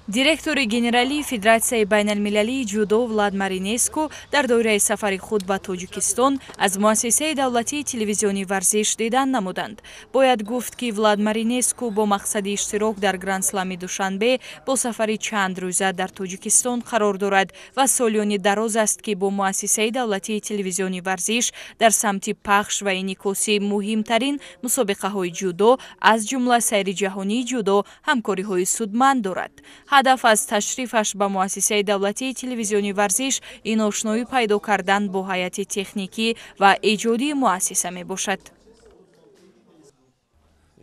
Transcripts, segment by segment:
Директори генералии Федерацияи байналмилалии ҷудо Влад Маринеску дар доираи сафари худ ба Тоҷикистон аз муассисаи давлатии телевизиони варзиш дидан намуданд. Бояд гуфт ки Влад Маринеску бо мақсади иштирок дар Гранд-слами Душанбе бо сафари чанд рӯза дар Тоҷикистон қарор дорад ва солиёни дароз аст ки бо муассисаи давлатии телевизиони варзиш дар самти пахш ва инъикоси муҳимтарин мусобиқаҳои ҷудо аз ҷумла сайри ҷаҳонии ҷудо ҳамкориҳои судманд дорад. ҳадаф аз ташрифаш ба муассисаи давлатии телевизиони варзиш ин ошноӣ пайдо кардан бо ҳайати техникӣ ва эҷодии муассиса мебошад.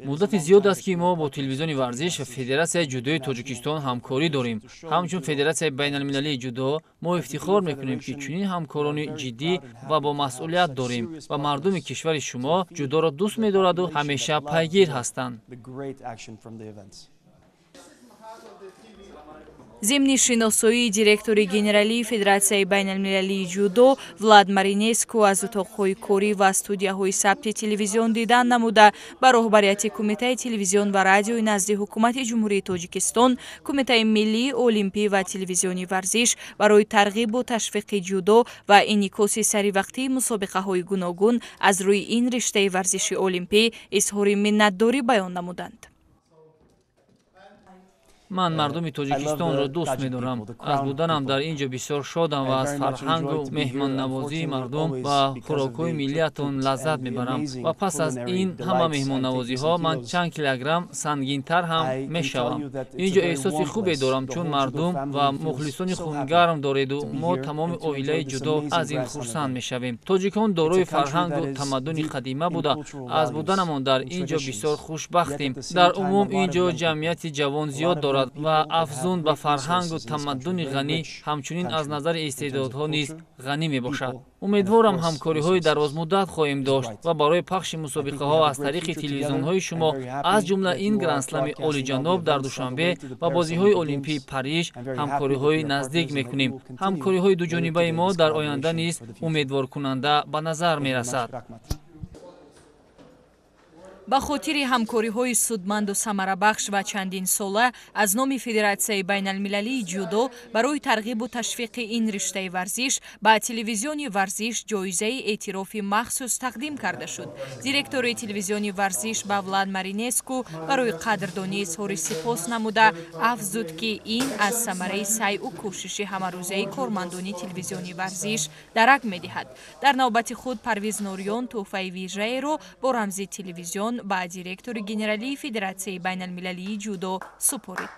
муддати зиёд аст ки мо бо телевизиони варзиш ва Федератсияи ҷудои Тоҷикистон ҳамкорӣ дорем. ҳамчун Федератсияи байналмилалии ҷудо мо ифтихор мекунем ки чунин ҳамкорони ҷиддӣ ва бо масъулият дорем ва мардуми кишвари шумо ҷудоро дӯст медораду ҳамеша пайгир ҳастанд. зимни шиносоии директори генералии Федератсияи байналмилалии ҷудо Влад Маринеску аз утоқҳои корӣ ва студияҳои сабти телевизион дидан намуда ба роҳбарияти Кумитаи телевизион ва радиои назди ҳукумати ҷумҳурии Тоҷикистон, Кумитаи миллии олимпӣ ва телевизиони варзиш барои тарғибу ташвиқи ҷудо ва инъикоси саривақтии мусобиқаҳои гуногун аз рӯи ин риштаи варзиши олимпӣ изҳори миннатдорӣ баён намуданд. ман мардуми Тоҷикистонро дӯст медорам. аз буданам дар ин ҷо бисёр шодам ва аз фарҳангу меҳмоннавозии мардум ва хӯрокҳои миллиятон лаззат мебарам. ва пас аз ин ҳама меҳмоннавозиҳо ман чанд килограмм сангинтар ҳам мешавам. ин ҷо эҳсоси хубе дорам, чун мардум ва мухлисони хунгарм дореду мо тамоми оилаи ҷудо аз ин хурсанд мешавем. тоҷикон дорои фарҳангу тамаддуни қадима буда аз буданамон дар ин ҷо бисёр хушбахтем. дар умум ин ҷо ҷамъияти ҷавон зиёд дорад ва афзун ба фарҳангу тамаддуни ғанӣ, ҳамчунин аз назари истеъдодҳо низ ғанӣ мебошад. умедворам ҳамкориҳои дарозмуддат хоҳем дошт ва барои пахши мусобиқаҳо аз тариқи телевизионҳои шумо, аз ҷумла ин грандслами олиҷаноб дар Душанбе ва бозиҳои олимпии Париж ҳамкориҳои наздик мекунем. ҳамкориҳои дуҷонибаи мо дар оянда низ умедворкунанда ба назар мерасад. ба хотири ҳамкориҳои судманду самарабахш ва чандинсола аз номи Федератсияи байналмилалии ҷудо барои тарғибу ташвиқи ин риштаи варзиш ба телевизиони варзиш ҷоизаи эътирофи махсус тақдим карда шуд. директори телевизиони варзиш ба Влад Маринеску барои қадрдонӣ изҳори сипос намуда афзуд ки ин аз самараи сайъу кӯшиши ҳамарӯзаи кормандони телевизиони варзиш дарак медиҳад. дар навбати худ Парвиз Нориён тӯҳфаи вижаеро бо рамзи телевизион ба директори генералии Федератсияи байналмилалии ҷудо супорид.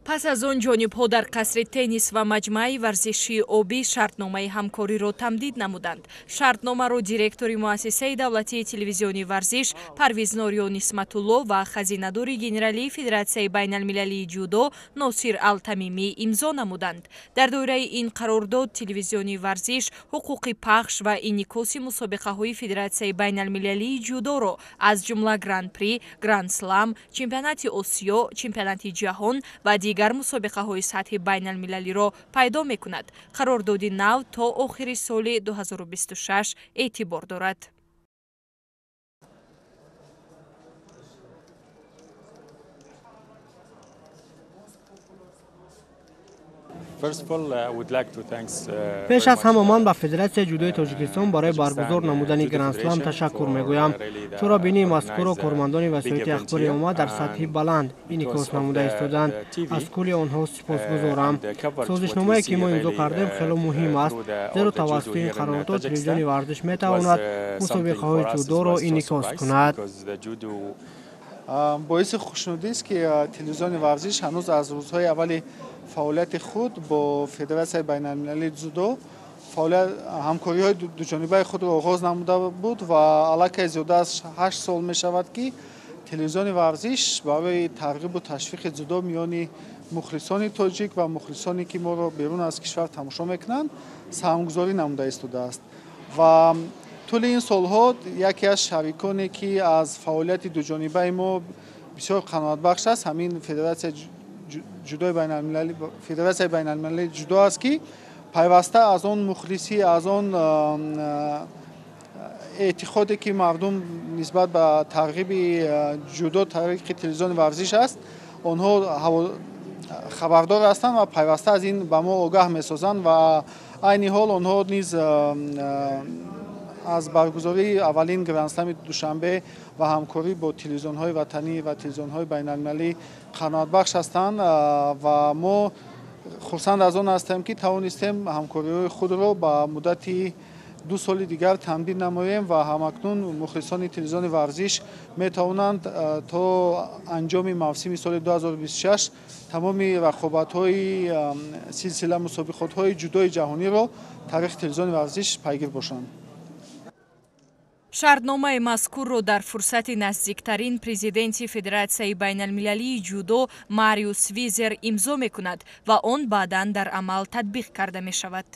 пас аз он ҷонибҳо дар қасри теннис ва маҷмӯаи варзишии обӣ шартномаи ҳамкориро тамдид намуданд. шартномаро директори муассисаи давлатии телевизиони варзиш Парвиз Нориён Исматулло ва хазинадори генералии Федератсияи байналмилалии ҷудо Носир Алтамимӣ имзо намуданд. дар доираи ин қарордод телевизиони варзиш ҳуқуқи пахш ва инъикоси мусобиқаҳои Федератсияи байналмилалии ҷудоро аз ҷумла Гран-при, Гранд-слам, чемпионати Осиё, чемпионати ҷаҳон ва дигар мусобиқаҳои сатҳи байналмилалиро пайдо мекунад. қарордоди нав то охири соли 2026 эътибор дорад. пеш аз ҳама ман ба Федератсияи ҷудои Тоҷикистон барои баргузор намудани Гранд-слам ташаккур мегӯям. чорабинии мазкурро кормандони васоити ахбори омма дар сатҳи баланд инъикос намуда истоданд. аз кӯли онҳо сипосгузорам. созишномае ки мо имзо кардем хело муҳим аст, зеро тавассути ин қарордод телевизиони варзиш метавонад мусобиқаҳои ҷудоро инъикос кунад. боиси хушнудист ки телевизиони варзиш ҳанӯз аз рӯзҳои аввали фаъолияти худ бо Федератсияи байналмилалии ҷудо ҳамкориҳои дуҷонибаи худро оғоз намуда буд ва аллакай зиёда аз 8 сол мешавад ки телевизиони варзиш барои тарғибу ташвиқи ҷудо миёни мухлисони тоҷик ва мухлисоне ки моро берун аз кишвар тамошо мекунанд саҳмгузорӣ намуда истодааст. ва тӯли ин солҳо яке аз шариконе ки аз фаъолияти дуҷонибаи мо бисёр қаноатбахш аст ҳамин Федератсияи байналмилалии ҷудо аст ки пайваста аз он мухлисӣ, аз он эътиқоде ки мардум нисбат ба тарғиби ҷудо тариқи телевизиони варзиш аст, онҳо хабардор ҳастанд ва пайваста аз ин ба мо огаҳ месозанд ва айни ҳол онҳо низ аз баргузории аввалин гранд-слами душанбе ва ҳамкорӣ бо телевизионҳои ватанӣ ва телевизионҳои байналмилалӣ қаноатбахш ҳастанд ва мо хурсанд аз он ҳастем ки тавонистем ҳамкориҳои худро ба муддати 2 соли дигар тамдид намоем ва ҳамакнун мухлисони телевизиони варзиш метавонанд то анҷоми мавсими соли 2026 тамоми рақобатҳои силсила мусобиқотҳои ҷудои ҷаҳониро таърихи телевизиони варзиш пайгир бошанд. шартномаи мазкурро дар фурсати наздиктарин президенти Федератсияи байналмилалии ҷудо Мариус Визер имзо мекунад ва он баъдан дар амал татбиқ карда мешавад.